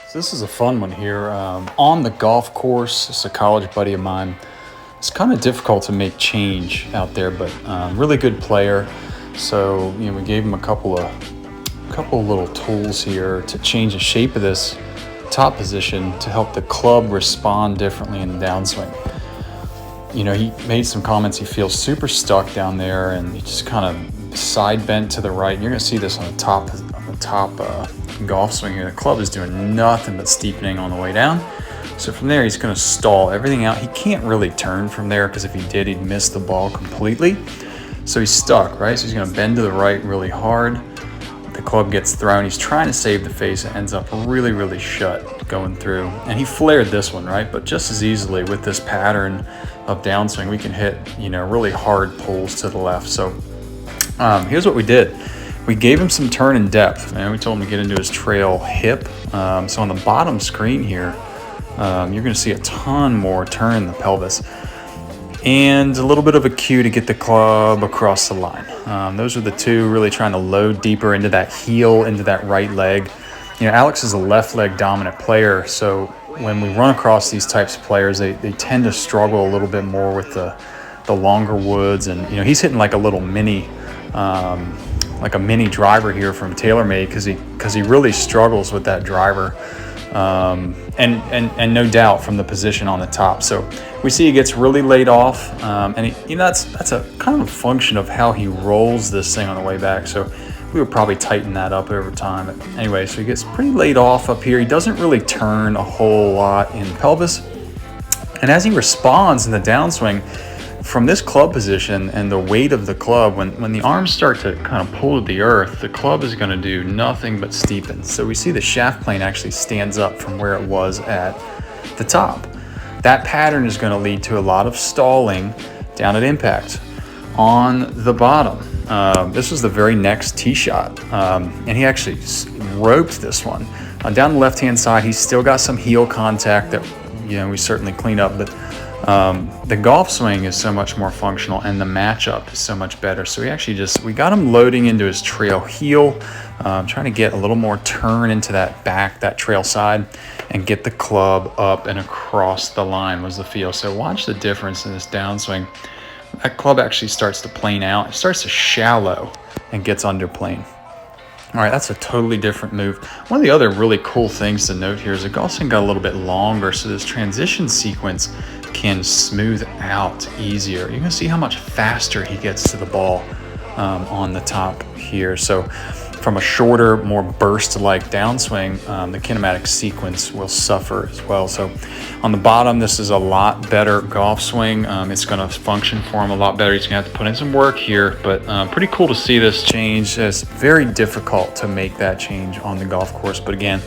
So this is a fun one here. On the golf course, it's a college buddy of mine. It's kind of difficult to make change out there, but really good player. So we gave him a couple of little tools here to change the shape of this top position to help the club respond differently in the downswing. He made some comments. He feels super stuck down there, and he just kind of side bent to the right. And you're going to see this on the top golf swing here. The club is doing nothing but steepening on the way down. So from there, he's going to stall everything out. He can't really turn from there because if he did, he'd miss the ball completely. So he's stuck, right? So he's going to bend to the right really hard. The club gets thrown. He's trying to save the face. It ends up really, really shut going through. And he flared this one, right? But just as easily with this pattern of downswing, we can hit, really hard pulls to the left. So here's what we did. We gave him some turn and depth, and we told him to get into his trail hip. So on the bottom screen here, you're going to see a ton more turn in the pelvis and a little bit of a cue to get the club across the line. Those are the two, really trying to load deeper into that heel, into that right leg. Alex is a left leg dominant player, so when we run across these types of players, they tend to struggle a little bit more with the longer woods, and he's hitting like a little mini driver here from TaylorMade because he really struggles with that driver, and no doubt from the position on the top. So we see he gets really laid off, and that's a kind of a function of how he rolls this thing on the way back. So we would probably tighten that up over time. But anyway, so he gets pretty laid off up here. He doesn't really turn a whole lot in pelvis, and as he responds in the downswing, from this club position and the weight of the club, when the arms start to kind of pull to the earth, the club is going to do nothing but steepen. So we see the shaft plane actually stands up from where it was at the top. That pattern is going to lead to a lot of stalling down at impact. On the bottom, this was the very next tee shot, and he actually roped this one. Down the left-hand side, he's still got some heel contact that we certainly clean up, but the golf swing is so much more functional and the matchup is so much better. So we got him loading into his trail heel, trying to get a little more turn into that trail side and get the club up and across the line was the feel. So watch the difference in this downswing. That club actually starts to plane out. It starts to shallow and gets under plane. All right, that's a totally different move. One of the other really cool things to note here is the golf swing got a little bit longer, so this transition sequence can smooth out easier. You're gonna see how much faster he gets to the ball on the top here. So from a shorter, more burst-like downswing, the kinematic sequence will suffer as well. So on the bottom, this is a lot better golf swing. It's going to function for him a lot better. He's going to have to put in some work here, but pretty cool to see this change. It's very difficult to make that change on the golf course. But again,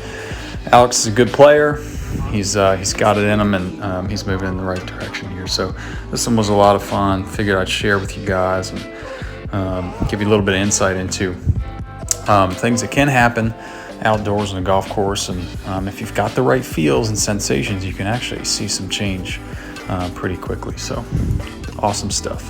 Alex is a good player. He's got it in him, and he's moving in the right direction here. So this one was a lot of fun. Figured I'd share with you guys and give you a little bit of insight into things that can happen outdoors on a golf course, and if you've got the right feels and sensations, you can actually see some change pretty quickly. So awesome stuff.